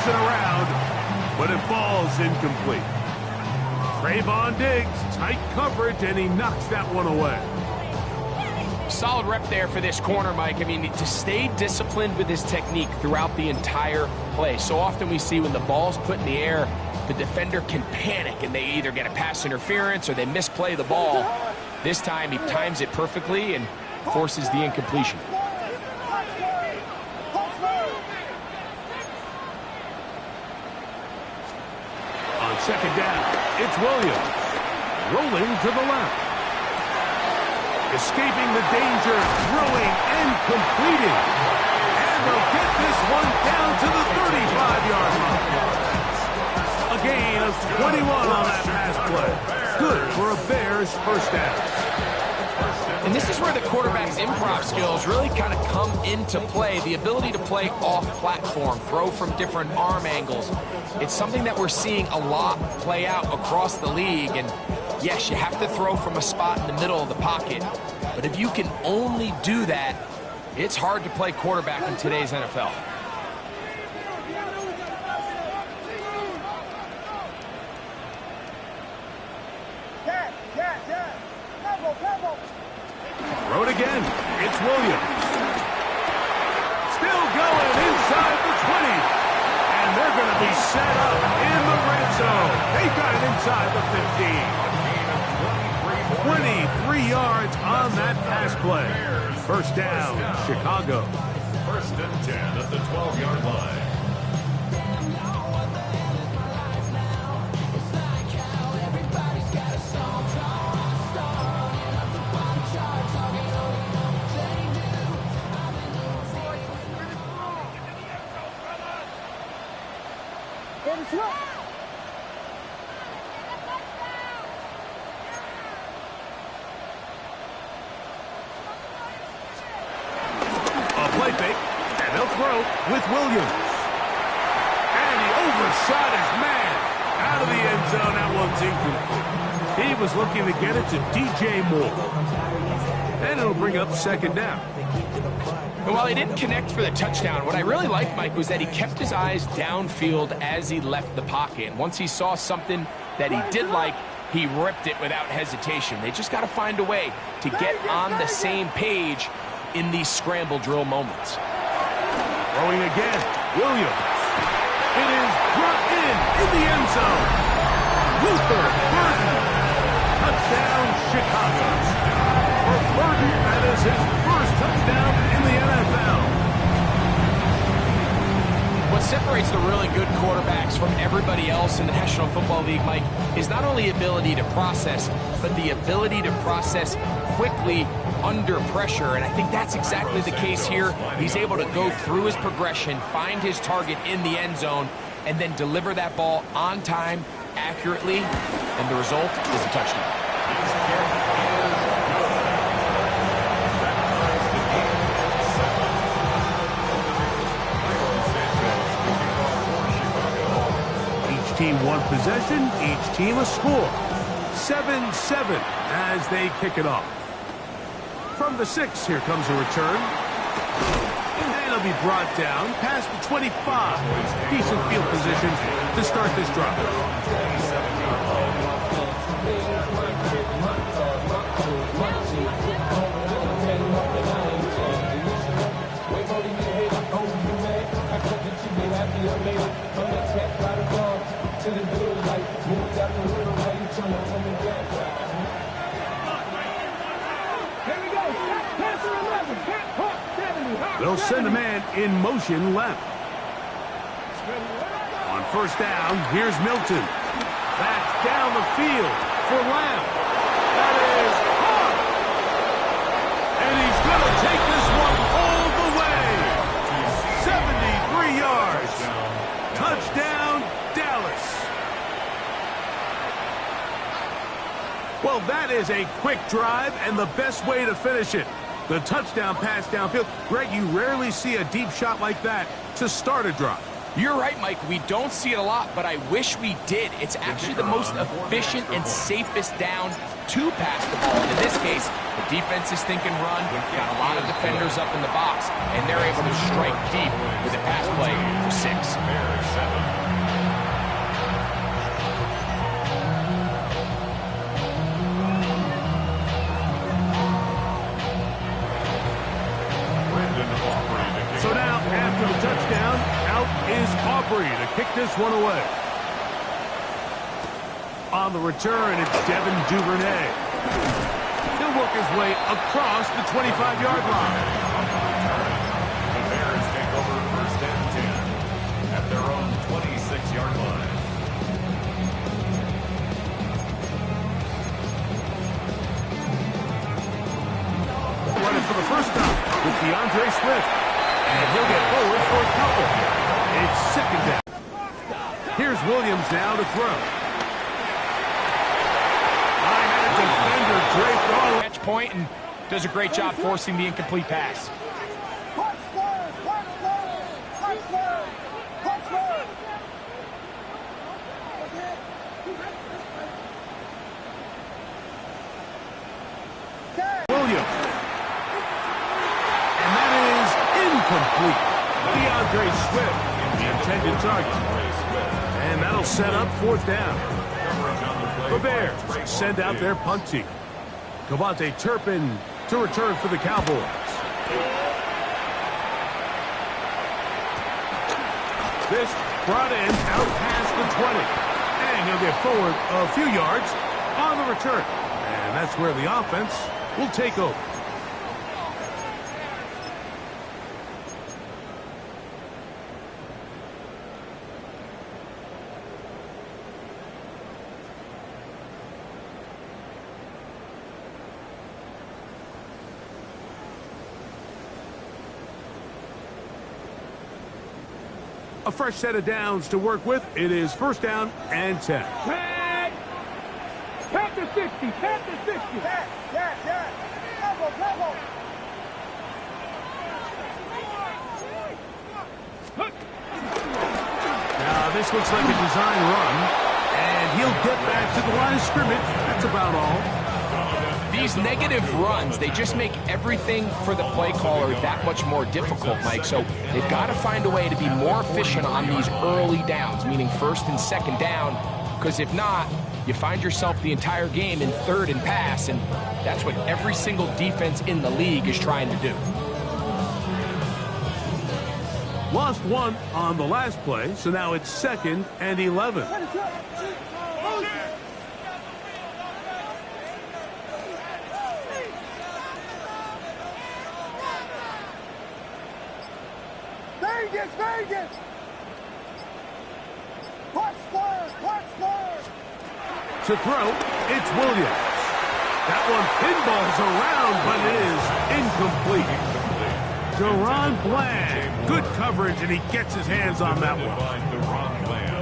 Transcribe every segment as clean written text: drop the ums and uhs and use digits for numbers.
it around, but it falls incomplete. Trayvon Diggs, tight coverage, and he knocks that one away. Solid rep there for this corner, Mike. I mean, to stay disciplined with his technique throughout the entire play. So often we see when the ball's put in the air, the defender can panic and they either get a pass interference or they misplay the ball. This time he times it perfectly and forces the incompletion. On second down, it's Williams. Rolling to the left. Escaping the danger, throwing and completing. And they'll get this one down to the 35-yard line. A gain of 21 on that pass play. Good for a Bears first down. And this is where the quarterback's improv skills really kind of come into play. The ability to play off-platform, throw from different arm angles. It's something that we're seeing a lot play out across the league. And yes, you have to throw from a spot in the middle of the pocket. But if you can only do that, it's hard to play quarterback in today's NFL. Throw it again. It's Williams. Still going inside the 20. And they're going to be set up in the red zone. They got it inside the 15. 23 yards on that pass play. First down, Chicago. First and 10 at the 12-yard line. Play fake, and they'll throw with Williams. And he overshot his man. Out of the end zone, that one's incomplete. He was looking to get it to DJ Moore. And it'll bring up second down. And while he didn't connect for the touchdown, what I really liked, Mike, was that he kept his eyes downfield as he left the pocket. And once he saw something that he did like, he ripped it without hesitation. They just got to find a way to get on the same page in these scramble drill moments. Throwing again, Williams. It is brought in the end zone. Luther Burden. Touchdown, Chicago. For Burden, that is his first touchdown in the NFL. What separates the really good quarterbacks from everybody else in the National Football League, Mike, is not only ability to process, but the ability to process quickly under pressure. And I think that's exactly the case here. He's able to go through his progression, find his target in the end zone, and then deliver that ball on time, accurately, and the result is a touchdown. Each team one possession, each team a score. 7-7 as they kick it off. From the 6, here comes a return. And it'll be brought down past the 25. Decent field position to start this drive. They'll send a man in motion left. On first down, here's Milton. That's down the field for Lamb. That is hard. And he's going to take this one all the way. 73 yards. Touchdown, Dallas. Well, that is a quick drive and the best way to finish it. The touchdown pass downfield. Greg, you rarely see a deep shot like that to start a drive. You're right, Mike. We don't see it a lot, but I wish we did. It's actually the most efficient and safest down to pass the ball. And in this case, the defense is thinking run, got a lot of defenders up in the box, and they're able to strike deep with a pass play for 6. is Aubrey to kick this one away. On the return, it's Devin Duvernay. He'll work his way across the 25-yard line. The Bears take over first and 10 at their own 26-yard line. Running for the first time with DeAndre Swift. And he'll get forward for a couple. It's second down. Here's Williams now to throw. I had a defender draped all. Catch point and does a great job forcing the incomplete pass. Williams. And that is incomplete. DeAndre Swift, the intended target. And that'll set up fourth down. The Bears send out their punt team. KaVontae Turpin to return for the Cowboys. This brought in out past the 20. And he'll get forward a few yards on the return. And that's where the offense will take over. A fresh set of downs to work with. It is first down and 10. Pat to 60. Pat to 60. Yeah. Level. Now, this looks like a design run, and he'll get back to the line of scrimmage. That's about all. These negative runs, they just make everything for the play caller that much more difficult, Mike. So they've got to find a way to be more efficient on these early downs, meaning first and second down, because if not, you find yourself the entire game in third and pass, and that's what every single defense in the league is trying to do. Lost one on the last play, so now it's second and 11. Vegas! Punch square! To throw, it's Williams. That one pinballs around, but it is incomplete. Deron Bland, good coverage, and he gets his hands on that one.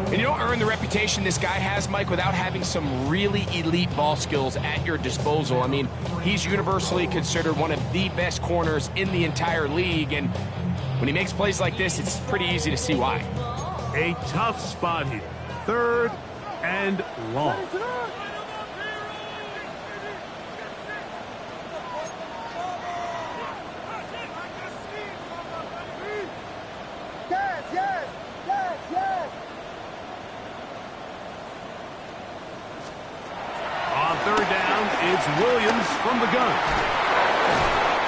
And you don't earn the reputation this guy has, Mike, without having some really elite ball skills at your disposal. I mean, he's universally considered one of the best corners in the entire league, and when he makes plays like this, it's pretty easy to see why. A tough spot here. Third and long. Yes! On third down, it's Williams from the gun.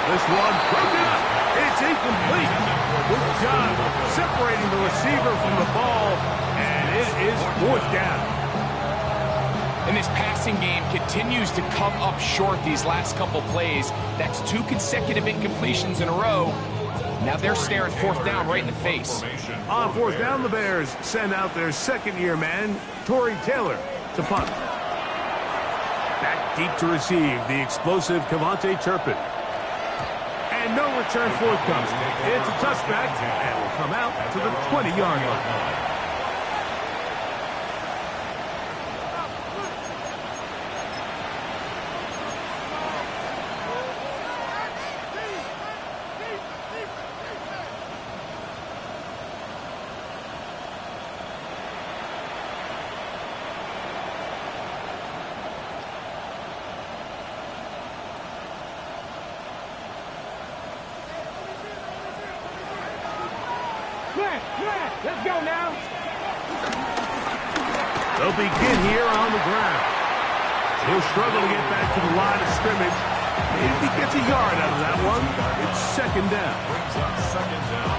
This one broken up. It's incomplete. Good job separating the receiver from the ball, and it is fourth down. And this passing game continues to come up short these last couple plays. That's 2 consecutive incompletions in a row. Now they're staring fourth down right in the face. On fourth down, the Bears send out their second-year man, Tory Taylor, to punt. Back deep to receive the explosive KaVontae Turpin. And no return forthcoming. It's a touchback, and will come out to the 20-yard line. Let's go now. They'll begin here on the ground. He'll struggle to get back to the line of scrimmage. If he gets a yard out of that one, it's second down. Brings up second down.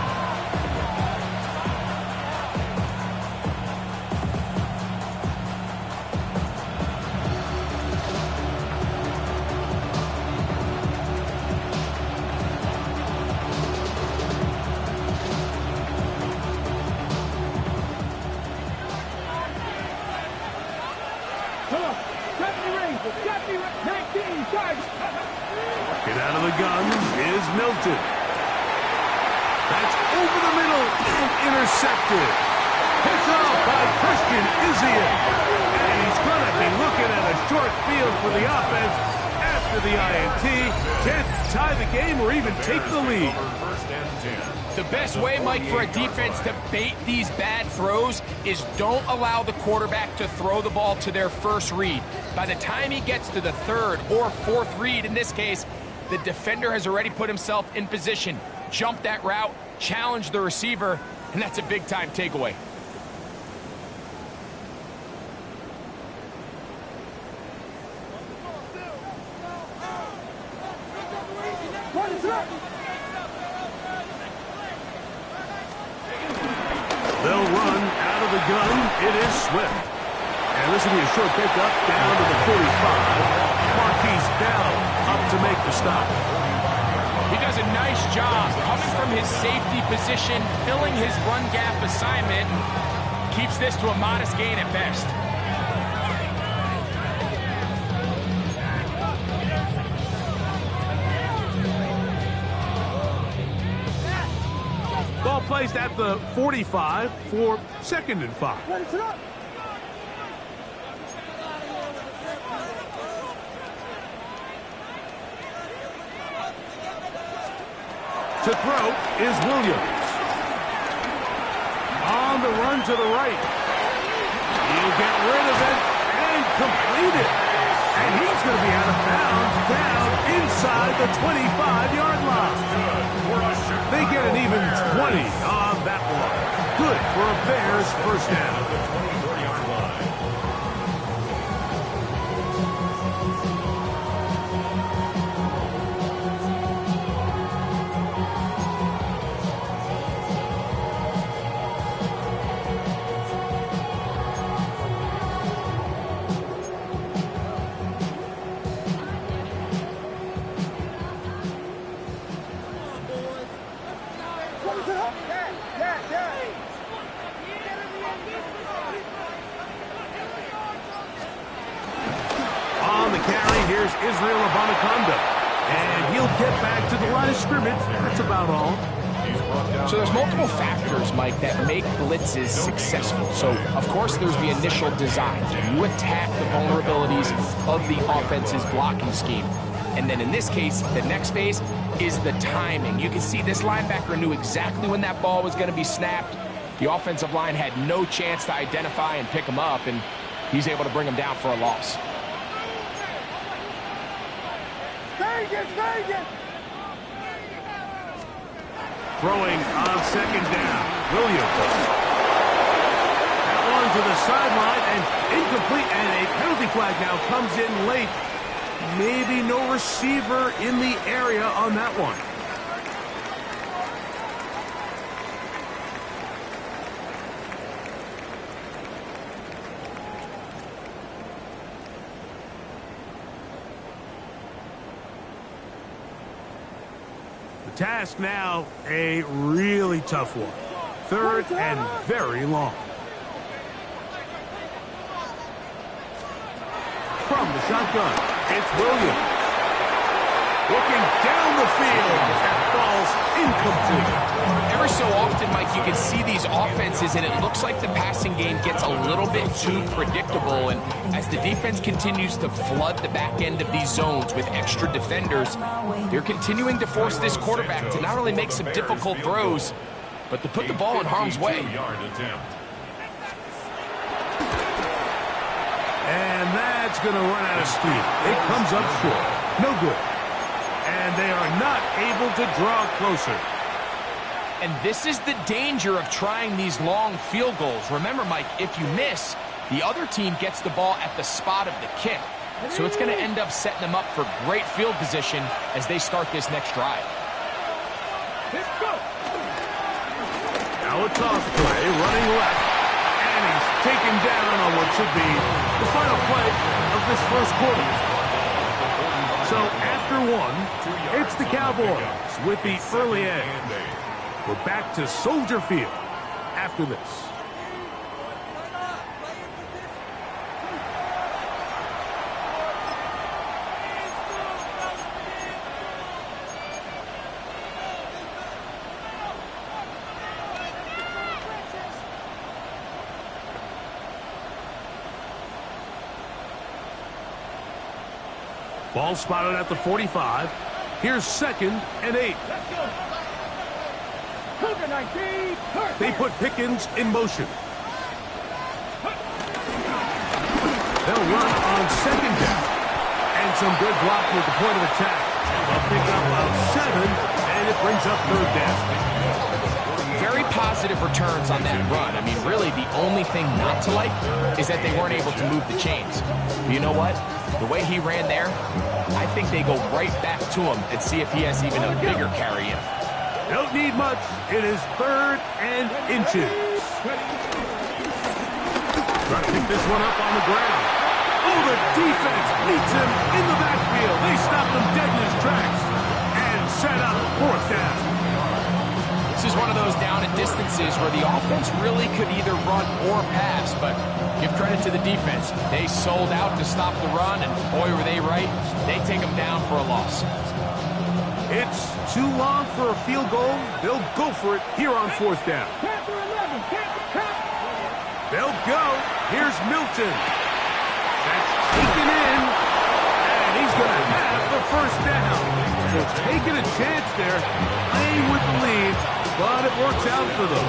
Come on. Got me ready. Got me ready. 19 charge. Get out of the gun is Milton. That's over the middle and intercepted. Picked off by Christian Izien. And he's going to be looking at a short field for the offense after the INT. Can't tie the game or even take the lead. The best way, Mike, for a defense to bait these bad throws is don't allow the quarterback to throw the ball to their first read. By the time he gets to the third or fourth read, in this case, the defender has already put himself in position, jump that route, challenge the receiver, and that's a big-time takeaway. They'll run out of the gun. It is Swift. And this will be a short pickup down to the 45. Marquise Bell up to make the stop. He does a nice job coming from his safety position, filling his run gap assignment, and keeps this to a modest gain at best. Ball placed at the 45 for 2nd and 5. Ready, sit up. To throw is Williams. On the run to the right. He'll get rid of it and complete it. And he's going to be out of bounds down inside the 25-yard line. They get an even 20 on that one. Good for a Bears first down. On the carry, here's Israel Abanikanda. And he'll get back to the line of scrimmage. That's about all. So there's multiple factors, Mike, that make blitzes successful. So, of course, there's the initial design. Can you attack the vulnerabilities of the offense's blocking scheme? And then in this case, the next phase is the timing. You can see this linebacker knew exactly when that ball was going to be snapped. The offensive line had no chance to identify and pick him up, and he's able to bring him down for a loss. Vegas, Vegas. Throwing on 2nd down. Williams. That one to the sideline and incomplete, and a penalty flag now comes in late. Maybe no receiver in the area on that one. The task now, a really tough one. 3rd and very long. From the shotgun, it's Williams. Looking down the field. That ball's incomplete. Every so often, Mike, you can see these offenses, and it looks like the passing game gets a little bit too predictable. And as the defense continues to flood the back end of these zones with extra defenders, they're continuing to force this quarterback to not only make some difficult throws, but to put the ball in harm's way. And that's going to run out of steam. It comes up short. No good. And they are not able to draw closer. And this is the danger of trying these long field goals. Remember, Mike, if you miss, the other team gets the ball at the spot of the kick. So it's going to end up setting them up for great field position as they start this next drive. Let's go. Now a toss play, running left. And he's taken down on what should be the final play of this first quarter. So after one, it's the Cowboys with the early edge. We're back to Soldier Field after this. Ball spotted at the 45. Here's 2nd and 8. Let's go. Cougar 19. They put Pickens in motion. They'll run on 2nd down. And some good blocking at the point of attack. They'll pick up about 7, and it brings up 3rd down. Very positive returns on that run. I mean, really, the only thing not to like is that they weren't able to move the chains. But you know what? The way he ran there, I think they go right back to him and see if he has even a bigger carry in him. Don't need much. It is 3rd and inches. Trying to pick this one up on the ground. Oh, the defense meets him in the backfield. They stop him dead in his tracks and set up 4th down. This is one of those down and distances where the offense really could either run or pass, but give credit to the defense. They sold out to stop the run, and boy, were they right. They take them down for a loss. It's too long for a field goal. They'll go for it here on 4th down. They'll go. Here's Milton. That's taken in, and he's going to have the 1st down. So taking a chance there, playing with the lead, but it works out for them.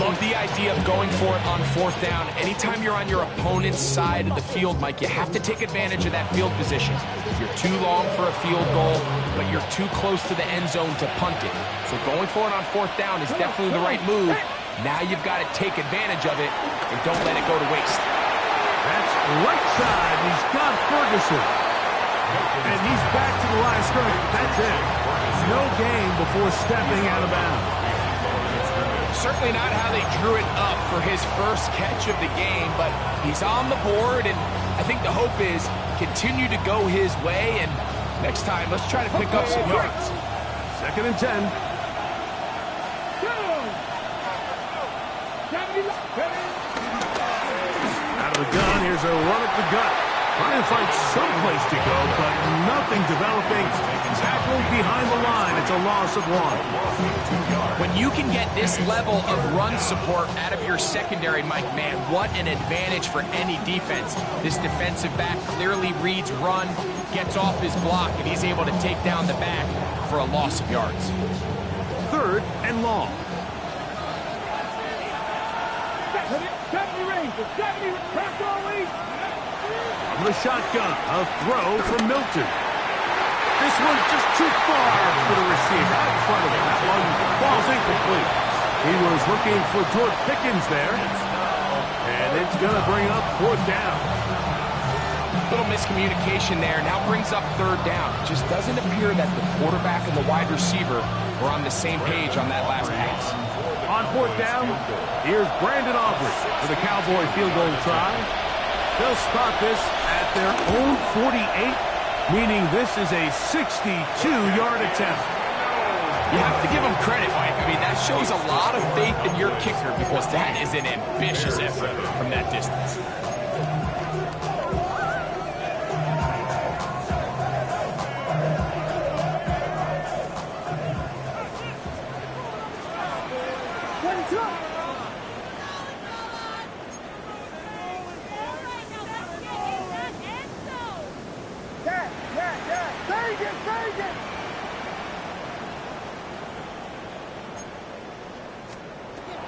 Love the idea of going for it on 4th down. Anytime you're on your opponent's side of the field, Mike, you have to take advantage of that field position. You're too long for a field goal, but you're too close to the end zone to punt it. So going for it on 4th down is definitely the right move. Now you've got to take advantage of it and don't let it go to waste. That's right side. He's got Ferguson. And he's back to the line of scrimmage. That's it. No gain before stepping out of bounds. Certainly not how they drew it up for his first catch of the game, but he's on the board, and I think the hope is continue to go his way, and next time, let's try to pick up some yards. 2nd and 10. Out of the gun, here's a run at the gut. Trying to find some place to go, but nothing developing. Tackled behind the line. It's a loss of 1. When you can get this level of run support out of your secondary, Mike, man, what an advantage for any defense. This defensive back clearly reads run, gets off his block, and he's able to take down the back for a loss of yards. 3rd and long. From the shotgun, a throw from Milton. This one just too far for the receiver. Out in front of him. That one falls incomplete. He was looking for George Pickens there. And it's going to bring up 4th down. Little miscommunication there. Now brings up 3rd down. It just doesn't appear that the quarterback and the wide receiver were on the same page on that last pass. On 4th down, here's Brandon Aubrey for the Cowboy field goal try. They'll spot this at their own 48, meaning this is a 62-yard attempt. You have to give him credit, Mike. I mean, that shows a lot of faith in your kicker because that is an ambitious effort from that distance.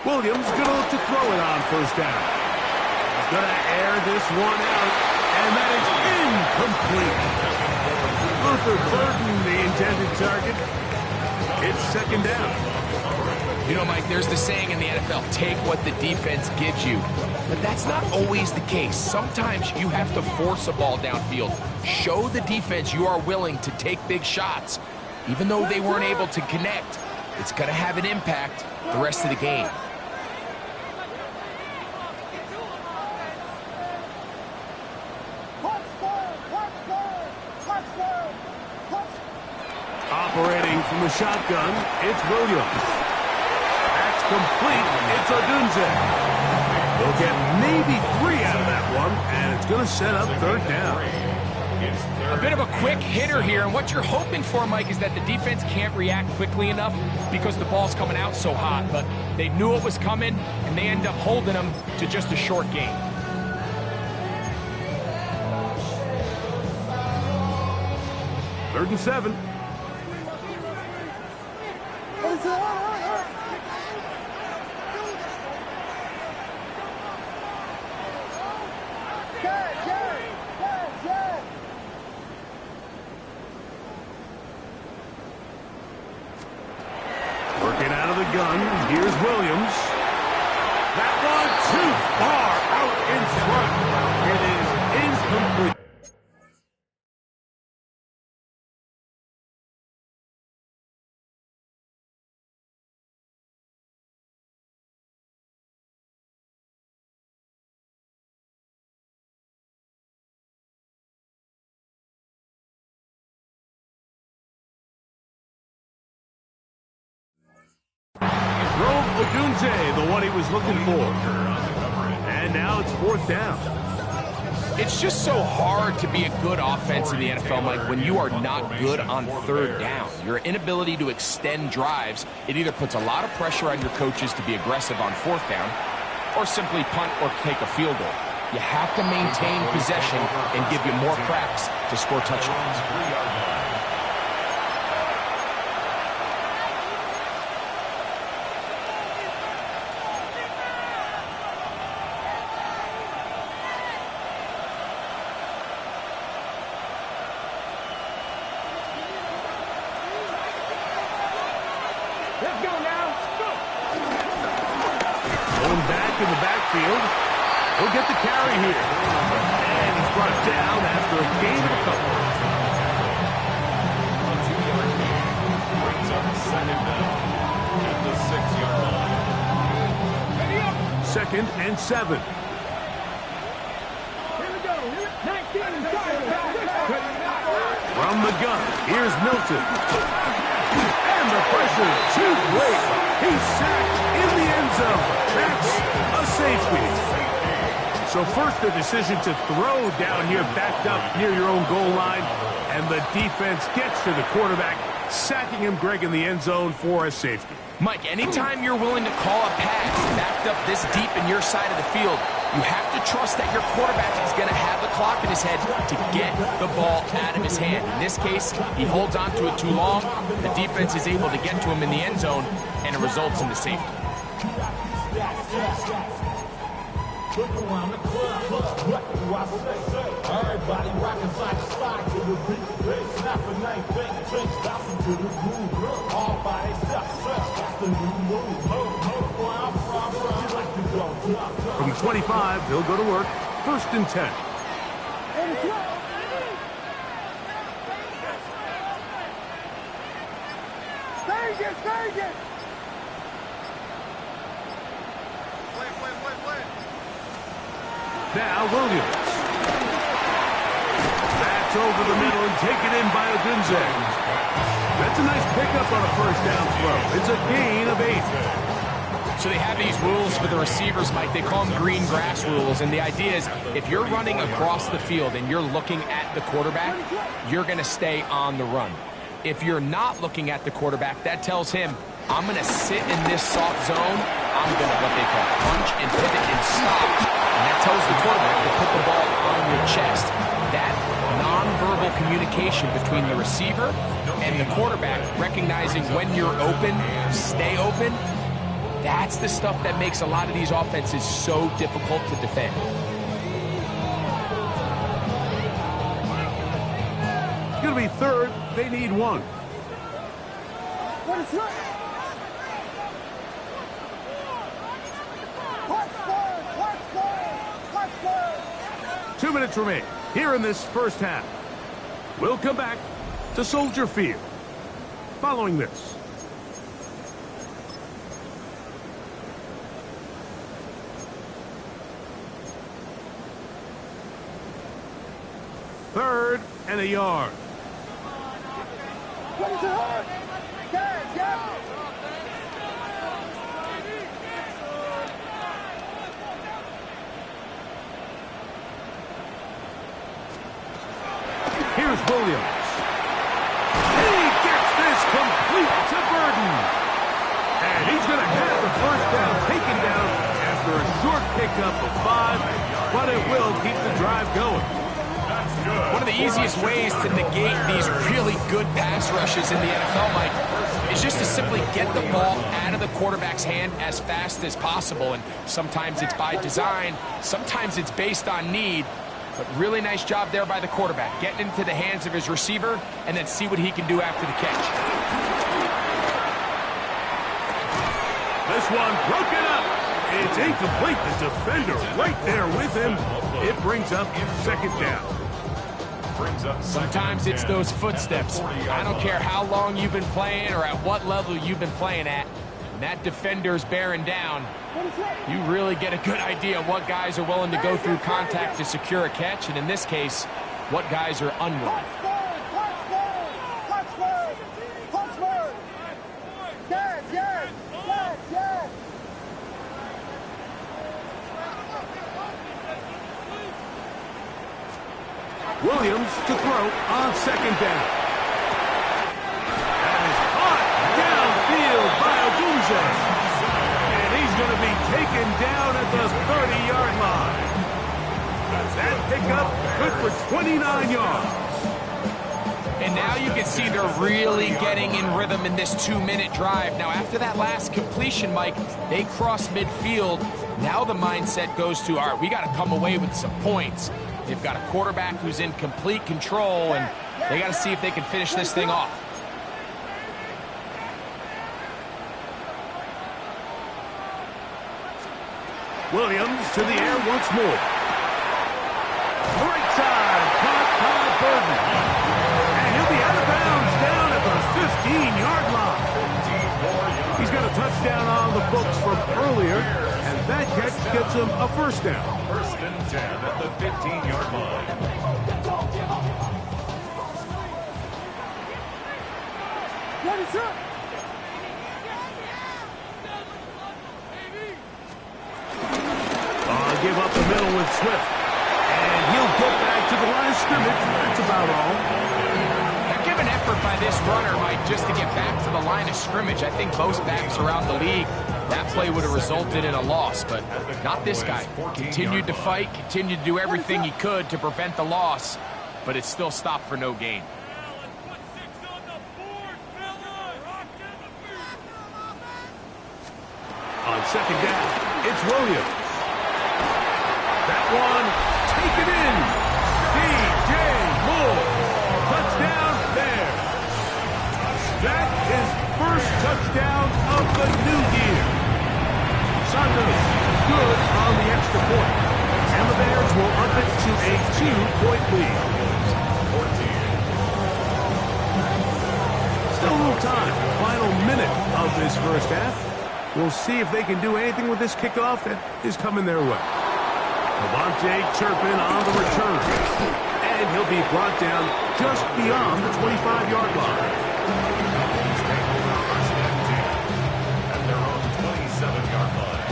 Williams going to look to throw it on 1st down. He's going to air this one out, and that is incomplete. Luther Burden, the intended target. It's 2nd down. You know, Mike, there's the saying in the NFL, take what the defense gives you. But that's not always the case. Sometimes you have to force a ball downfield. Show the defense you are willing to take big shots. Even though they weren't able to connect, it's going to have an impact the rest of the game. Operating from the shotgun, it's Williams. That's complete. It's Odunze. They'll get maybe 3 out of that one, and it's going to set up 3rd down. A bit of a quick hitter here, and what you're hoping for, Mike, is that the defense can't react quickly enough because the ball's coming out so hot, but they knew it was coming, and they end up holding them to just a short gain. 3rd and 7. Working out of the gun, here's Williams. That one too far out in front. It is incomplete. Rome Odunze, the one he was looking for. And now it's 4th down. It's just so hard to be a good offense in the NFL, Mike, when you are not good on 3rd down. Your inability to extend drives, it either puts a lot of pressure on your coaches to be aggressive on 4th down or simply punt or take a field goal. You have to maintain possession and give you more cracks to score touchdowns. Let's go now. Go. Going back in the backfield. He'll get the carry here. And he's brought down after a gain of a couple. A 2-yard gain brings up 2nd down at the 6-yard line. Ready up. 2nd and 7. Here we go. 19 times. From the gun, here's Milton. And the pressure too great. He's sacked in the end zone. That's a safety. So first the decision to throw down here, backed up near your own goal line. And the defense gets to the quarterback, sacking him, Greg, in the end zone for a safety. Mike, anytime you're willing to call a pass backed up this deep in your side of the field, you have to trust that your quarterback is going to have the clock in his head to get the ball out of his hand. In this case, he holds on to it too long. The defense is able to get to him in the end zone, and it results in the safety. Everybody rockin' side to side to the beat. Snap a night, drink, bouncing to the groove. All by itself, that's the new move. From the 25, he'll go to work. 1st and 10. Stage it. Now Williams. That's over the middle and taken in by Odunze. That's a nice pickup on a 1st down throw. It's a gain of 8. So they have these rules for the receivers, Mike. They call them green grass rules. And the idea is if you're running across the field and you're looking at the quarterback, you're going to stay on the run. If you're not looking at the quarterback, that tells him, I'm going to sit in this soft zone. I'm going to what they call punch and pivot and stop. And that tells the quarterback to put the ball on your chest. That nonverbal communication between the receiver and the quarterback, recognizing when you're open, stay open, that's the stuff that makes a lot of these offenses so difficult to defend. It's going to be 3rd. They need 1. What is that? 2 minutes remain here in this 1st half. We'll come back to Soldier Field following this. Third and a yard. What is it? Yeah. Here's Williams. He gets this complete to Burden. And he's going to have the 1st down taken down after a short pickup of 5, but it will keep the drive going. That's One of the easiest ways to negate these really good pass rushes in the NFL, Mike, is just to simply get the ball out of the quarterback's hand as fast as possible. And sometimes it's by design, sometimes it's based on need. But really nice job there by the quarterback, getting into the hands of his receiver and then see what he can do after the catch. This one broken up. It's incomplete. The defender right there with him. It brings up second down. Sometimes it's those footsteps. I don't care how long you've been playing or at what level you've been playing at. When that defender's bearing down, you really get a good idea of what guys are willing to go through contact to secure a catch, and in this case, what guys are unwilling. Williams to throw on second down. That is caught downfield by Odunze. And he's going to be taken down at the 30-yard line. That pickup good for 29 yards. And now you can see they're really getting in rhythm in this 2-minute drive. Now, after that last completion, Mike, they cross midfield. Now the mindset goes to, all right, we got to come away with some points. They've got a quarterback who's in complete control, and they got to see if they can finish this thing off. Williams to the air once more. Right side, caught by Burton. And he'll be out of bounds down at the 15-yard line. He's got a touchdown on the books from earlier, and that catch gets him a first down. First and 10 at the 15-yard line. Give up the middle with Swift. And he'll get back to the line of scrimmage. That's about all. Heck of an effort by this runner, Mike, just to get back to the line of scrimmage. I think most backs around the league, that play would have resulted in a loss, but not this guy. Continued to fight, continued to do everything he could to prevent the loss, but it still stopped for no gain. On second down, it's Williams. That one, taken in. DJ Moore. Touchdown there. That is first touchdown of the new year. Santos good on the extra point. And the Bears will up it to a 2-point lead. Still a little time. Final minute of this first half. We'll see if they can do anything with this kickoff that is coming their way. Devontae Turpin on the return. And he'll be brought down just beyond the 25-yard line. At their own 27-yard line.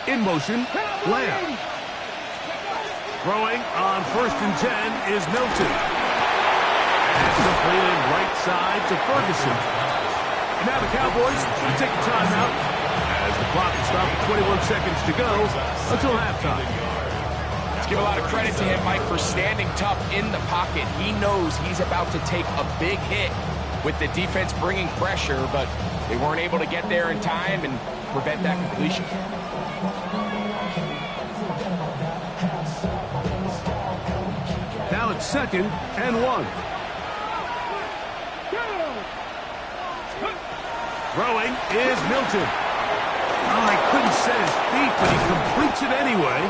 In motion, Lamb. Throwing on first and 10 is Milton. And completed right side to Ferguson. Now the Cowboys will take a timeout as the clock is stopped with 21 seconds to go until halftime. Let's give a lot of credit to him, Mike, for standing tough in the pocket. He knows he's about to take a big hit with the defense bringing pressure, but they weren't able to get there in time and prevent that completion. Now it's second and 1. Throwing is Milton. Oh, he couldn't set his feet, but he completes it anyway.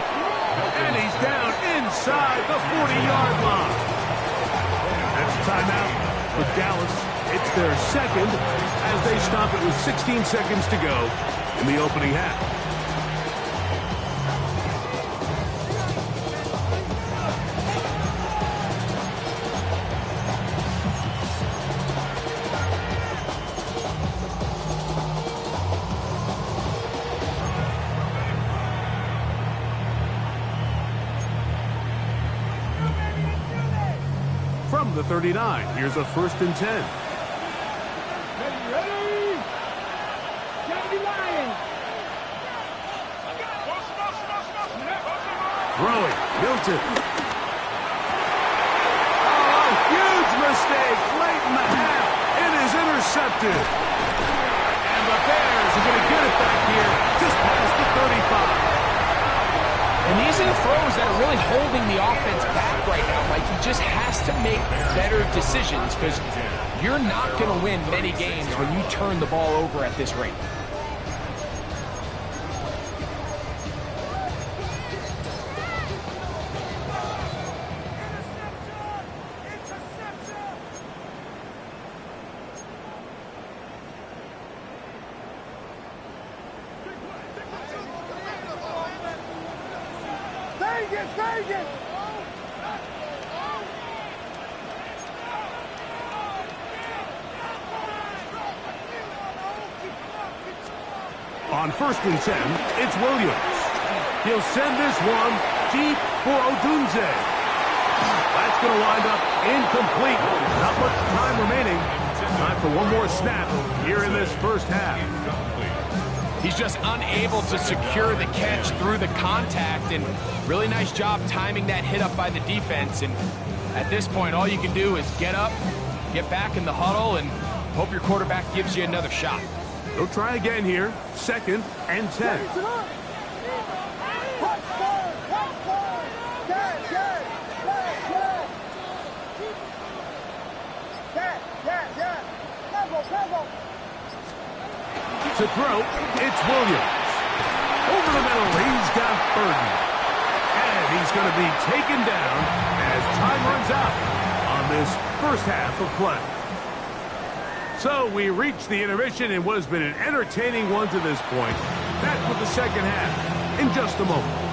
And he's down inside the 40-yard line. That's a timeout for Dallas. It's their second as they stop it with 16 seconds to go in the opening half. From the 39, here's a first and 10. Gotta be lying. Throwing, Milton. Oh, huge mistake late in the half. It is intercepted. And the Bears are going to get it back here just past the 35. And these are the throws that are really holding the offense back right now, Mike. He just has to make better decisions because you're not going to win many games when you turn the ball over at this rate. Vegas! On 1st and 10, it's Williams. He'll send this one deep for Odunze. That's going to wind up incomplete. Not much time remaining. Time for one more snap here in this first half. He's just unable to secure the catch through the contact, and really nice job timing that hit up by the defense. And at this point, all you can do is get up, get back in the huddle, and hope your quarterback gives you another shot. They'll try again here. 2nd and 10. To throw, it's Williams. Over the middle, he's got Burton. And he's going to be taken down as time runs out on this first half of play. So we reach the intermission in what has been an entertaining one to this point. Back with the second half in just a moment.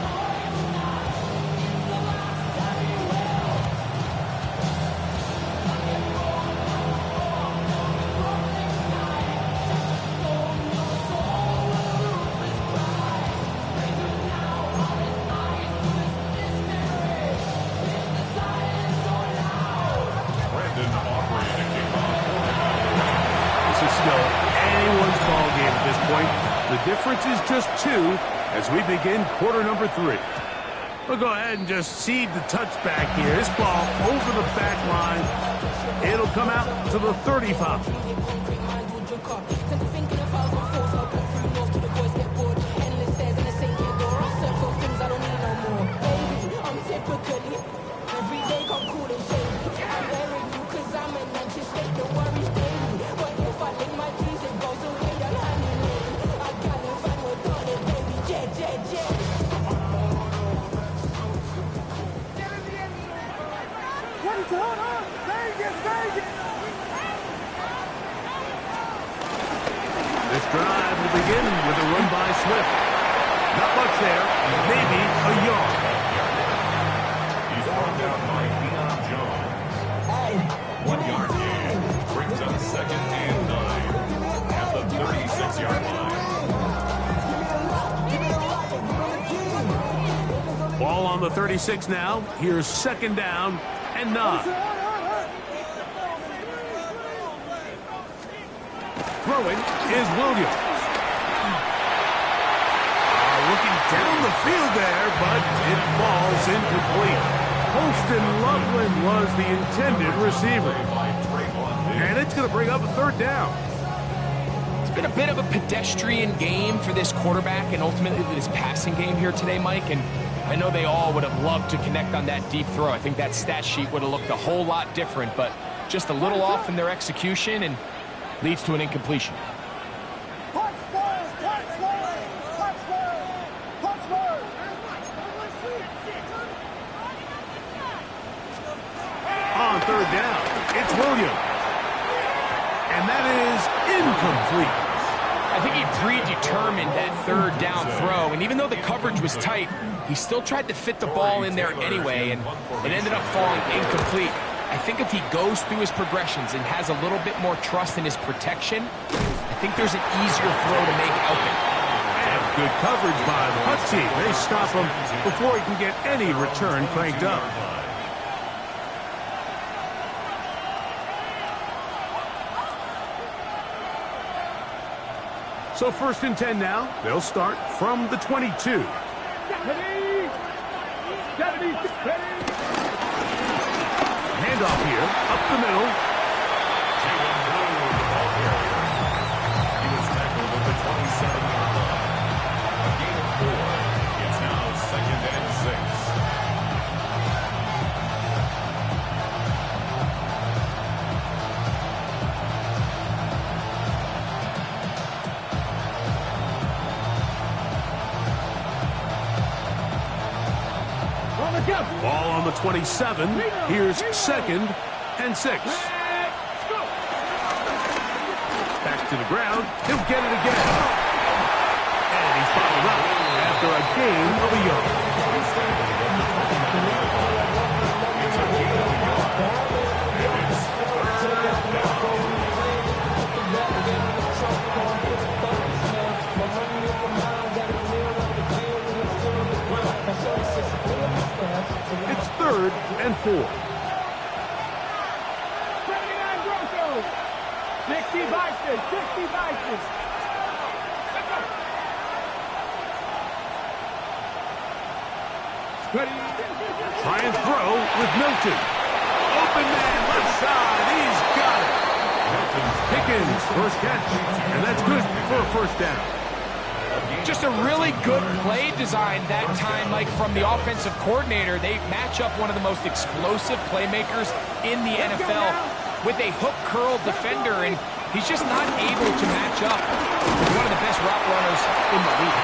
The difference is just 2 as we begin quarter number 3. We'll go ahead and just seed the touchback here. This ball over the back line. It'll come out to the 35. This drive will begin with a run by Swift. Not much there, maybe a yard. He's brought down by Deion Jones. 1 yard gain brings up 2nd and 9 at the 36-yard line. Ball on the 36 now. Here's 2nd down and 9. Throwing is Williams. Looking down the field there, but it falls incomplete. Holston Loveland was the intended receiver. And it's going to bring up a 3rd down. It's been a bit of a pedestrian game for this quarterback and ultimately this passing game here today, Mike. And I know they all would have loved to connect on that deep throw. I think that stat sheet would have looked a whole lot different, but just a little off in their execution and leads to an incompletion. On 3rd down, it's Williams. And that is incomplete. I think he predetermined that 3rd down throw, and even though the coverage was tight, he still tried to fit the ball in there anyway, and it ended up falling incomplete. I think if he goes through his progressions and has a little bit more trust in his protection, I think there's an easier throw to make out there. And good coverage by the Hutt team. They stop him before he can get any return cranked up. So 1st and 10 now. They'll start from the 22. Handoff here, up the middle. Jalen Blue, the ball carrier. He was tackled at the 27-yard line. A gain of 4. It's now 2nd and 6. Ball on the 27. Here's 2nd and 6. Back to the ground. He'll get it again. And he's bottled up after a gain of a yard. It's a gain of a yard. And it's 3rd down. It's 3rd and 4. 79 Broncos. 60 Vikings. 60 Vikings. Try and throw with Milton. Open man, left side. He's got it. Pickens, first catch. And that's good for a 1st down. Just a really good play design that time, Mike, from the offensive coordinator. They match up one of the most explosive playmakers in the NFL with a hook curl defender, and he's just not able to match up with one of the best route runners in the league.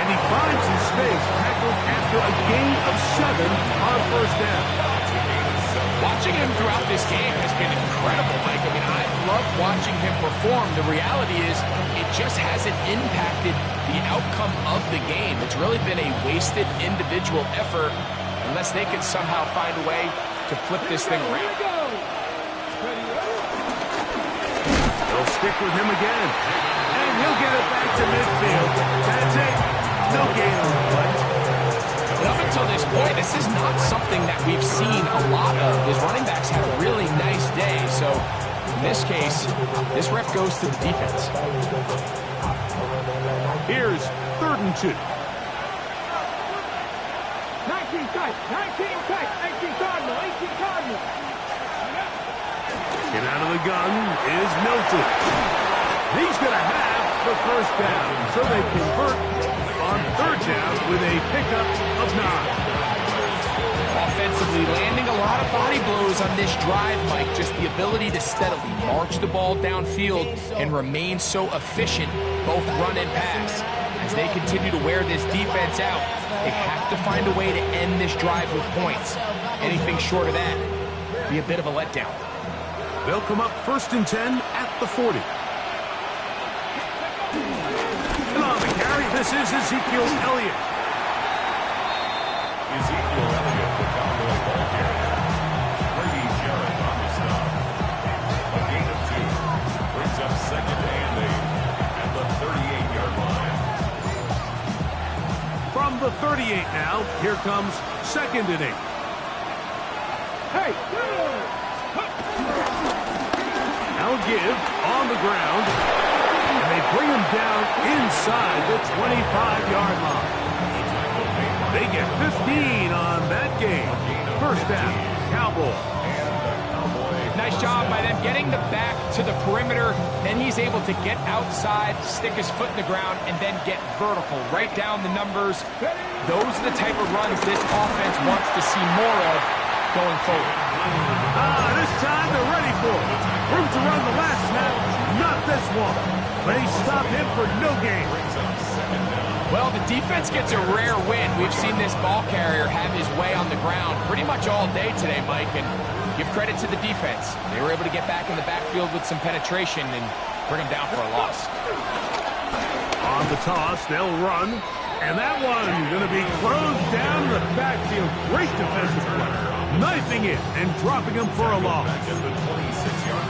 And he finds his space, tackled after a gain of 7 on 1st down. Watching him throughout this game has been incredible, Mike. I mean, I've loved watching him perform. The reality is it just hasn't impacted the outcome of the game. It's really been a wasted individual effort unless they can somehow find a way to flip this thing around. They'll stick with him again. And he'll get it back to midfield. That's it. No gain on the play. But up until this point, this is not something that we've seen a lot of. His running backs had a really nice day. So in this case, this rep goes to the defense. Here's 3rd and 2. 19 tight. 19 tight. 19 Cardinal. 18 Cardinal. Get out of the gun is Milton. He's going to have the 1st down. So they convert on 3rd down with a pickup of 9. Offensively, landing a lot of body blows on this drive, Mike. Just the ability to steadily march the ball downfield and remain so efficient, both run and pass. As they continue to wear this defense out, they have to find a way to end this drive with points. Anything short of that, be a bit of a letdown. They'll come up 1st and 10 at the 40. And on the carry, this is Ezekiel Elliott. Ezekiel Elliott, the Cowboy ball carrier. Brady Jarrett on the stop. A gain of 2. Brings up 2nd and 8 at the 38-yard line. From the 38 now, here comes 2nd and 8. Hey, Now give on the ground. And they bring him down inside the 25-yard line. They get 15 on that game. 1st down, Cowboy. Nice job by them getting the back to the perimeter. Then he's able to get outside, stick his foot in the ground, and then get vertical. Right down the numbers. Those are the type of runs this offense wants to see more of going forward. This time they're ready for it. Room to run the last snap. Not this one. They stop him for no gain. Well, the defense gets a rare win. We've seen this ball carrier have his way on the ground pretty much all day today, Mike, and give credit to the defense. They were able to get back in the backfield with some penetration and bring him down for a loss. On the toss, they'll run. And that one going to be closed down in the backfield. Great defensive play. Knifing it and dropping him for a loss.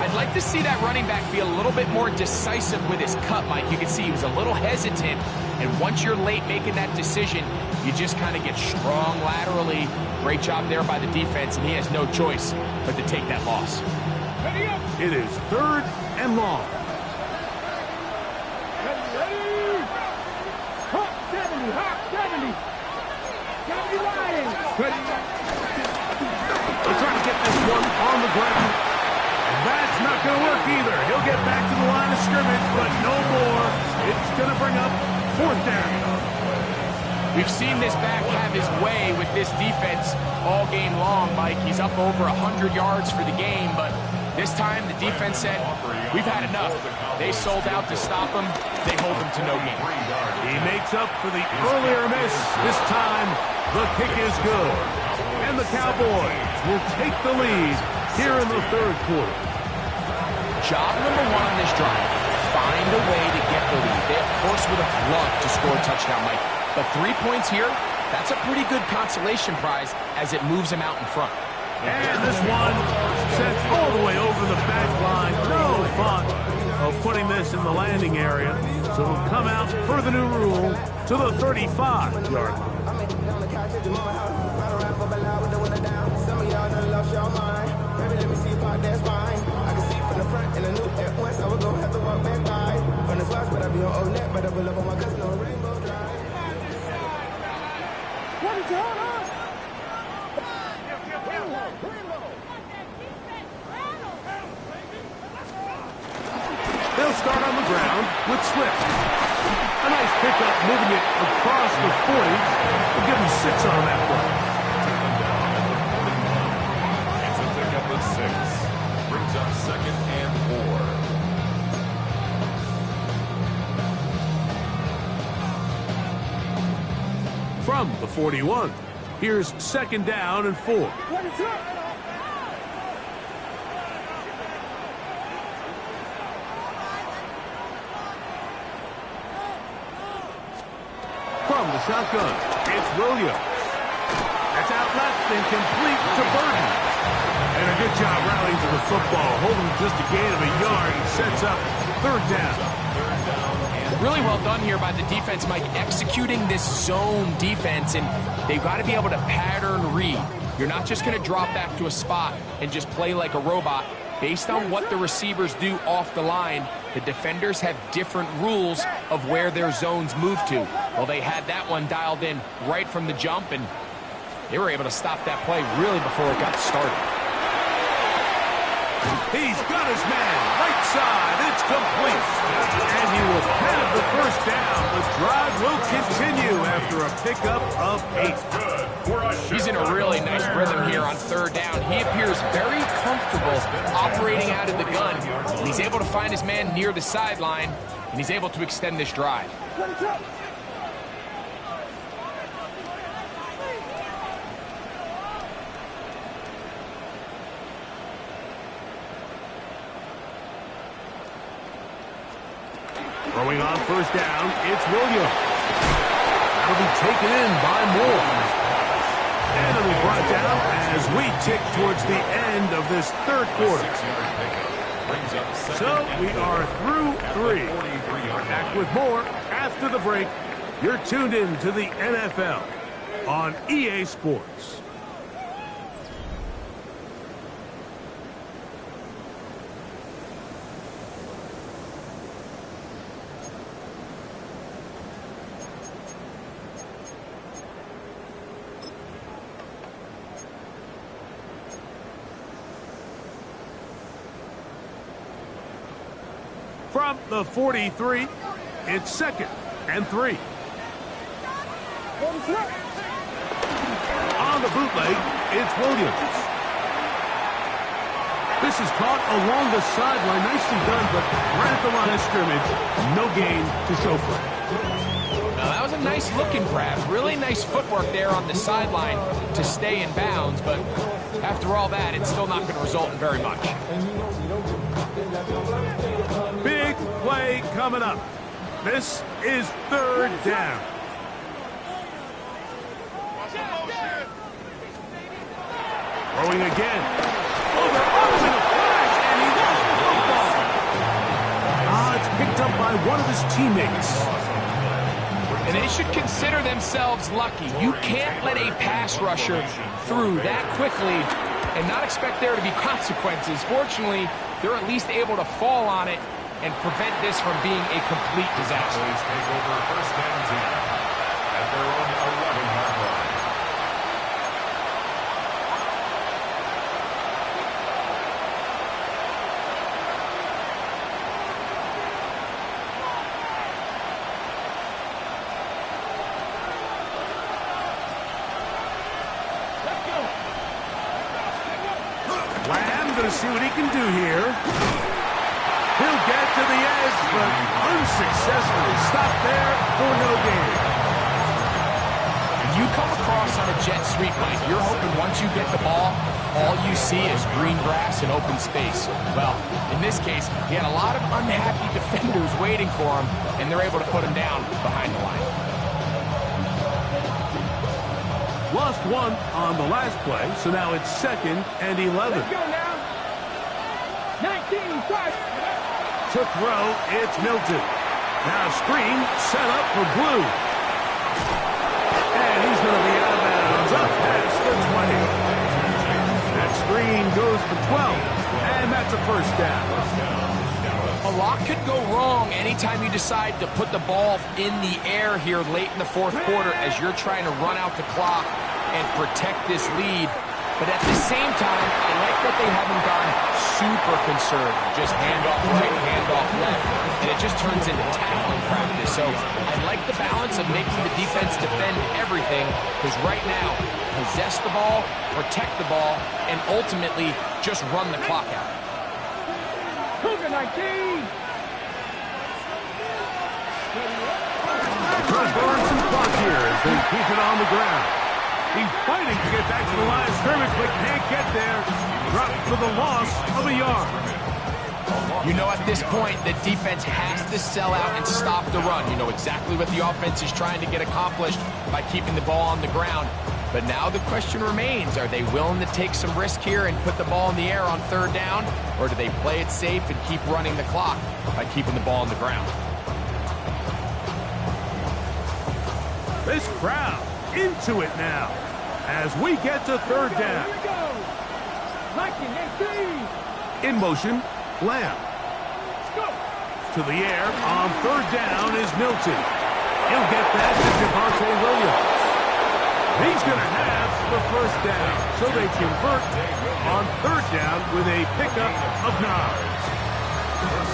I'd like to see that running back be a little bit more decisive with his cut, Mike. You can see he was a little hesitant. And once you're late making that decision, you just kind of get strong laterally. Great job there by the defense, and he has no choice but to take that loss. It is 3rd and long. They're trying to get this one on the ground. And that's not going to work either. He'll get back to the line of scrimmage, but no more. It's going to bring up 4th down. We've seen this back have his way with this defense all game long, Mike. He's up over 100 yards for the game, but this time the defense said, we've had enough. They sold out to stop him. They hold him to no gain. He makes up for the earlier miss. This time, the kick is good. And the Cowboys will take the lead here in the 3rd quarter. Job number 1 on this drive, find a way to get the lead. They, of course, would have loved to score a touchdown, Mike. But 3 points here, that's a pretty good consolation prize as it moves him out in front. And this one sent all the way over the back line. No fun of putting this in the landing area. So it'll come out per the new rule to the 35-yard line. What is going on? They'll start on the ground with Swift. A nice pickup moving it across the 40s. We'll give him 6 on that one. It's a pickup of 6. Brings up 2nd and 4. From the 41, here's 2nd down and 4. What is up? From the shotgun, it's Williams. That's out left and complete to Burton. And a good job rallying to the football, holding just a gain of a yard and sets up 3rd down. Really well done here by the defense, Mike, executing this zone defense, and they've got to be able to pattern read. You're not just going to drop back to a spot and just play like a robot. Based on what the receivers do off the line, the defenders have different rules of where their zones move to. Well, they had that one dialed in right from the jump, and they were able to stop that play really before it got started. He's got his man, right side, it's complete. And he will have the 1st down. The drive will continue after a pickup of 8. He's in a really nice rhythm here on 3rd down. He appears very comfortable operating out of the gun. And he's able to find his man near the sideline, and he's able to extend this drive. What is up? Throwing on 1st down, it's Williams. That'll be taken in by Moore. And it'll be brought down as we tick towards the end of this 3rd quarter. So we are through 3. Back with more after the break. You're tuned in to the NFL on EA Sports. From the 43, it's 2nd and 3. On the bootleg, it's Williams. This is caught along the sideline. Nicely done, but right at the line of scrimmage, no gain to show for it. Now, that was a nice looking grab. Really nice footwork there on the sideline to stay in bounds, but after all that, it's still not going to result in very much. Big play coming up. This is 3rd down. Throwing again. Oh, they're on him in a flash, and he lost the football. It's picked up by one of his teammates. And they should consider themselves lucky. You can't let a pass rusher through that quickly and not expect there to be consequences. Fortunately, they're at least able to fall on it and prevent this from being a complete disaster. Cowboys take over 1st and 10 at their own 11-yard line. Lamb going to see what he can do here. He'll get to the edge, but unsuccessfully stopped there for no gain. You come across on a jet sweep, Mike, you're hoping once you get the ball, all you see is green grass and open space. Well, in this case, he had a lot of unhappy defenders waiting for him, and they're able to put him down behind the line. Lost one on the last play, so now it's 2nd and 11. Let's go now. 19, touch. To throw, it's Milton. Now screen set up for Blue. And he's going to be out of bounds up past the 20. That screen goes for 12, and that's a first down. A lot could go wrong anytime you decide to put the ball in the air here late in the fourth quarter as you're trying to run out the clock and protect this lead. But at the same time, I like that they haven't gone super conservative. Just handoff right, handoff left. And it just turns into tackling practice. So I like the balance of making the defense defend everything, because right now, possess the ball, protect the ball, and ultimately just run the clock out. Cougar 19. Trying to burn some clock here as they keep it on the ground. He's fighting to get back to the line of scrimmage, but can't get there. Dropped for the loss of a yard. You know, at this point, the defense has to sell out and stop the run. You know exactly what the offense is trying to get accomplished by keeping the ball on the ground. But now the question remains, are they willing to take some risk here and put the ball in the air on 3rd down? Or do they play it safe and keep running the clock by keeping the ball on the ground? This crowd into it now as we get to 3rd down. Here we go. 19, 18. In motion, Lamb. Let's go. To the air on 3rd down is Milton. He'll get that to Javonte Williams. He's going to have the first down, so they convert on 3rd down with a pickup of 9.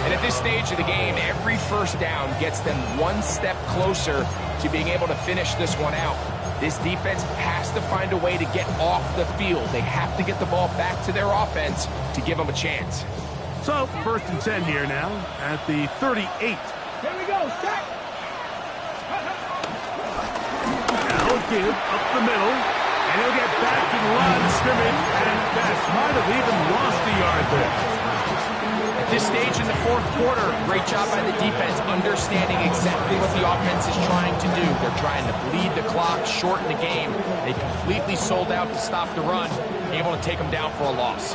And at this stage of the game, every first down gets them one step closer to being able to finish this one out. This defense has to find a way to get off the field. They have to get the ball back to their offense to give them a chance. So, 1st and 10 here now at the 38. Here we go. Set. Now a give up the middle, and he'll get back to the line of scrimmage, and that might have even lost a yard there. At this stage in the fourth quarter, great job by the defense understanding exactly what the offense is trying to do. They're trying to bleed the clock, shorten the game. They completely sold out to stop the run, able to take them down for a loss.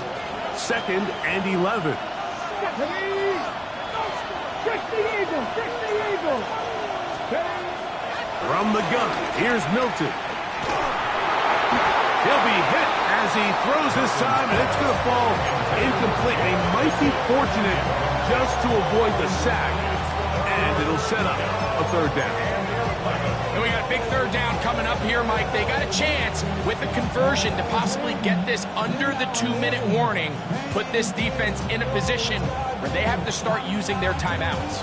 2nd and 11. Stephanie. Trick the Eagles. Trick the Eagles. From the gun, here's Milton. He'll be hit as he throws this time, and it's going to fall incomplete. They might be fortunate just to avoid the sack, and it'll set up a 3rd down. And we got a big 3rd down coming up here, Mike. They got a chance with a conversion to possibly get this under the 2-minute warning, put this defense in a position where they have to start using their timeouts.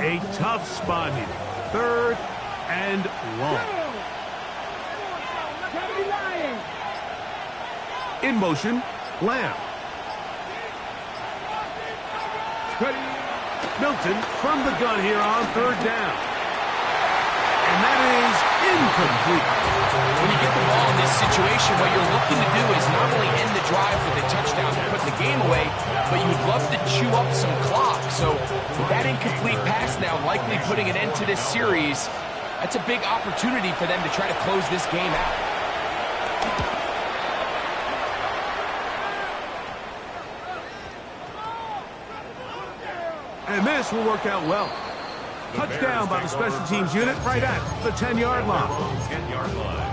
A tough spot here. 3rd and long. In motion, Lamb. Milton from the gun here on 3rd down. And that is incomplete. When you get the ball in this situation, what you're looking to do is not only end the drive with a touchdown to put the game away, but you'd love to chew up some clock. So with that incomplete pass now likely putting an end to this series, that's a big opportunity for them to try to close this game out. And this will work out well. Touchdown by the special teams unit right at the 10-yard line. 10-yard line.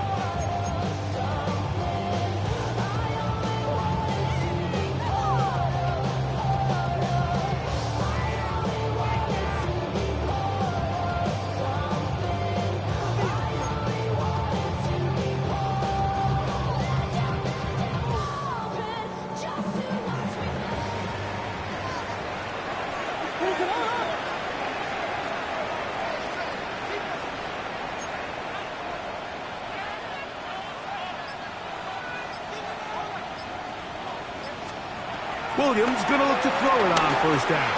Williams going to look to throw it on first down.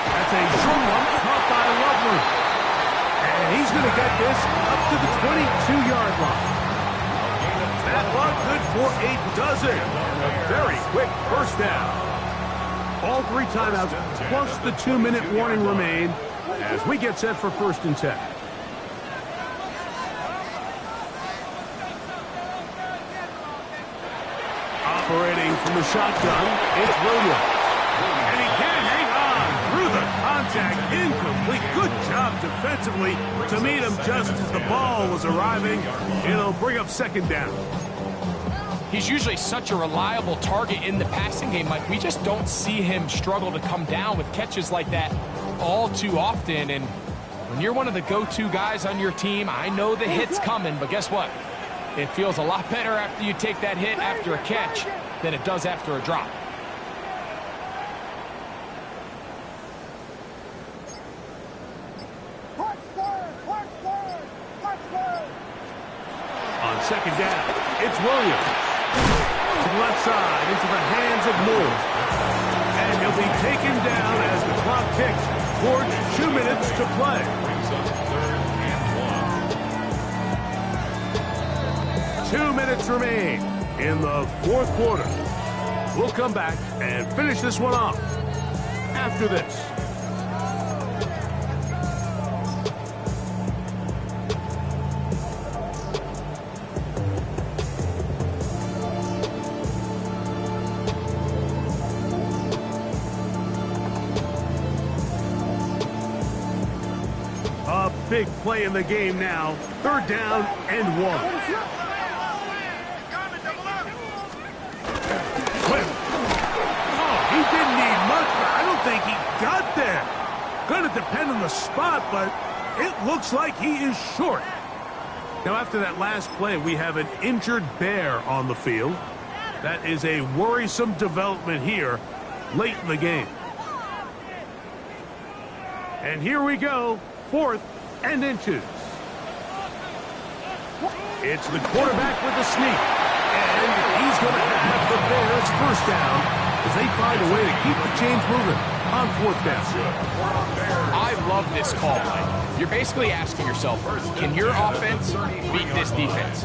That's a short one caught by Loveland. And he's going to get this up to the 22-yard line. That one good for a dozen. And a very quick first down. All 3 timeouts plus the 2-minute warning remain as we get set for 1st and 10. Operating from the shotgun, it's Williams. And he can hang on through the contact. Incomplete. Good job defensively to meet him just as the ball was arriving. It'll bring up 2nd down. He's usually such a reliable target in the passing game, Mike. We just don't see him struggle to come down with catches like that all too often. And when you're one of the go-to guys on your team, I know the hit's coming, but guess what? It feels a lot better after you take that hit after a catch than it does after a drop. On 2nd down, it's Williams. To the left side, into the hands of Moore. And he'll be taken down as the clock ticks towards 2 minutes to play. 2 minutes remain in the 4th quarter. We'll come back and finish this one off after this. A big play in the game now. 3rd down and 1. He didn't need much, but I don't think he got there. Going to depend on the spot, but it looks like he is short. Now, after that last play, we have an injured Bear on the field. That is a worrisome development here late in the game. And here we go, 4th and inches. It's the quarterback with the sneak. And he's going to have the Bears 1st down as they find a way to keep the chains moving on 4th down. I love this call, Mike. You're basically asking yourself, can your offense beat this defense?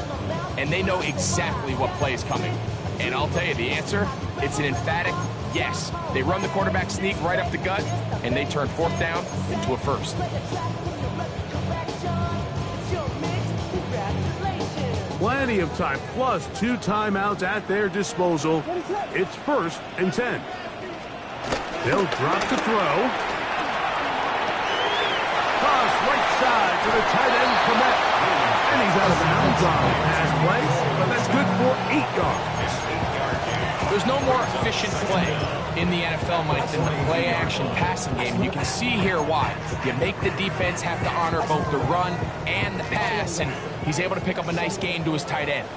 And they know exactly what play is coming. And I'll tell you the answer, it's an emphatic yes. They run the quarterback sneak right up the gut, and they turn 4th down into a 1st. Plenty of time, plus 2 timeouts at their disposal. It's 1st and 10. They'll drop to throw. Cross right side to the tight end, Komet. And he's out of bounds on the pass play, but that's good for 8 yards. There's no more efficient play in the NFL, Mike, than the play-action passing game. And you can see here why. You make the defense have to honor both the run and the pass, and he's able to pick up a nice gain to his tight end.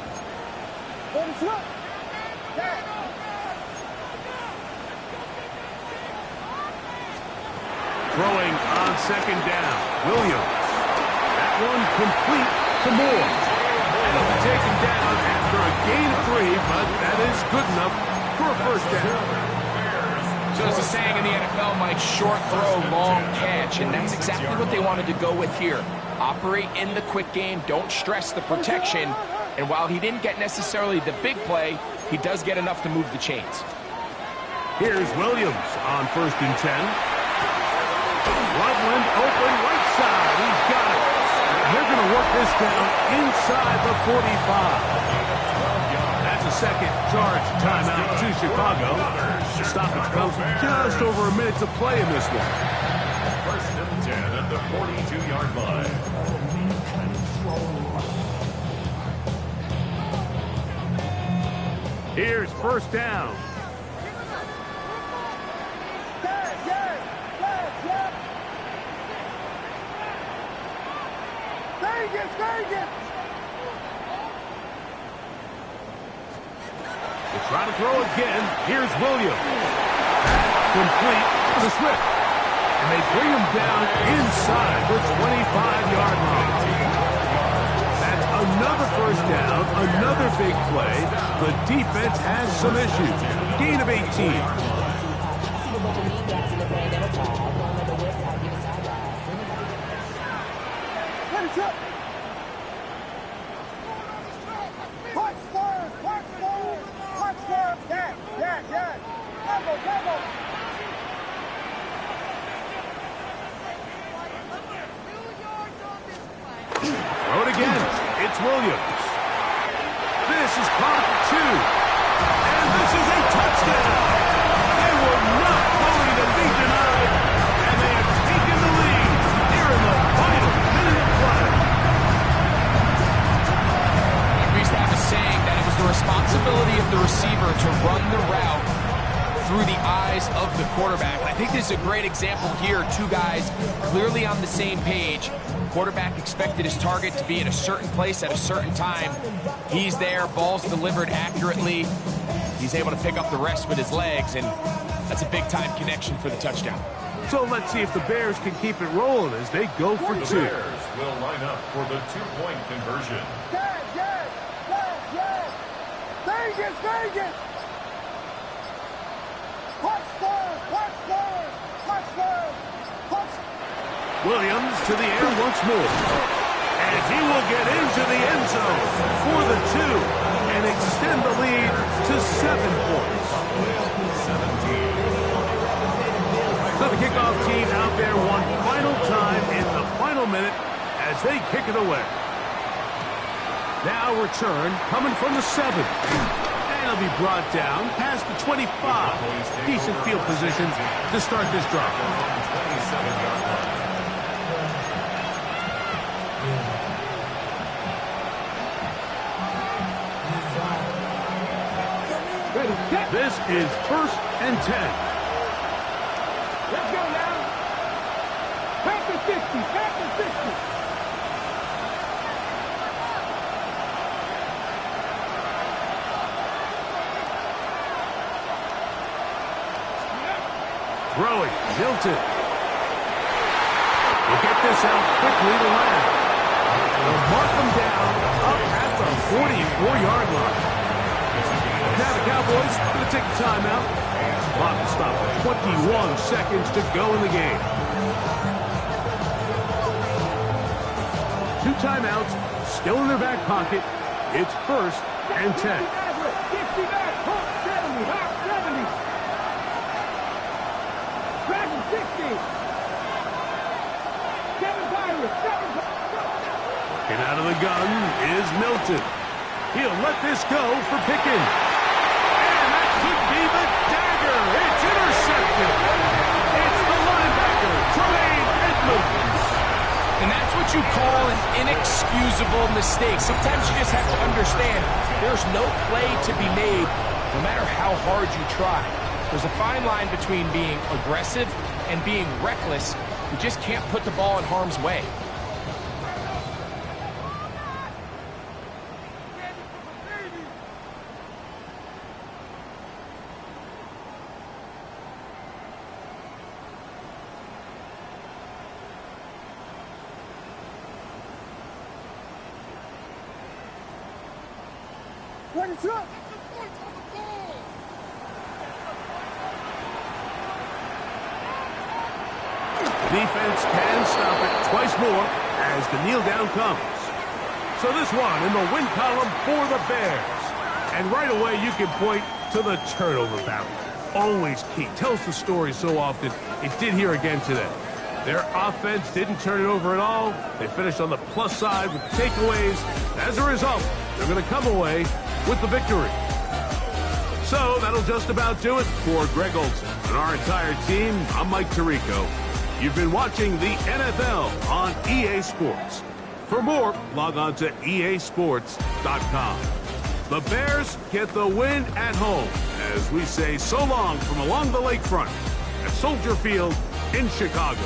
Throwing on 2nd down, Williams. That one complete to Moore. And he'll be taken down after a gain of 3, but that is good enough for a 1st down. So there's a saying in the NFL, Mike, short throw, long catch, and that's exactly what they wanted to go with here. Operate in the quick game, don't stress the protection, and while he didn't get necessarily the big play, he does get enough to move the chains. Here's Williams on 1st and 10. Loveland open right side, he's got it. They're going to work this down inside the 45. That's a 2nd charge timeout to Chicago. Stoppage comes with just over a minute to play in this one. 1st and 10 at the 42-yard line. Here's 1st down. They try to throw again. Here's Williams. Complete to Swift. And they bring him down inside the 25-yard line. That's another 1st down, another big play. The defense has some issues. gain of 18. Throw it again. It's Williams. This is caught for 2. And this is a touchdown. They were not going to be denied. And they have taken the lead here in the final minute of play. We used to have a saying that it was the responsibility of the receiver to run the route through the eyes of the quarterback. And I think this is a great example here. 2 guys clearly on the same page. Quarterback expected his target to be in a certain place at a certain time. He's there, ball's delivered accurately. He's able to pick up the rest with his legs, and that's a big-time connection for the touchdown. So let's see if the Bears can keep it rolling as they go for 2. The Bears will line up for the 2-point conversion. Vegas! Williams to the air once more. And he will get into the end zone for the 2 and extend the lead to 7 points. So the kickoff team out there one final time in the final minute as they kick it away. Now return coming from the 7. And it'll be brought down past the 25. Decent field position to start this drive. 27-yard line. This is 1st and 10. Let's go now. Back to 50. Throwing, Milton. We'll get this out quickly to Lamb. They'll mark them down up at the 44-yard line. Now the Cowboys going to take a timeout. Clock will stop at 21 seconds to go in the game. 2 timeouts still in their back pocket. It's 1st and 10. 60 back, 70, half 70. Dragon 60. 7 Pirates, 7. And out of the gun is Milton. He'll let this go for Pickens. Could be the dagger. It's intercepted. It's the linebacker, Tremaine Edmunds. And that's what you call an inexcusable mistake. Sometimes you just have to understand there's no play to be made no matter how hard you try. There's a fine line between being aggressive and being reckless. You just can't put the ball in harm's way. Defense can stop it twice more as the kneel down comes. So this one in the win column for the Bears. And right away you can point to the turnover battle. Always key. Tells the story so often. It did here again today. Their offense didn't turn it over at all. They finished on the plus side with the takeaways. As a result, they're going to come away with the victory. So that'll just about do it for Greg Olsen and our entire team. I'm Mike Tirico. You've been watching the NFL on EA Sports. For more, log on to easports.com. The Bears get the win at home as we say so long from along the lakefront at Soldier Field in Chicago.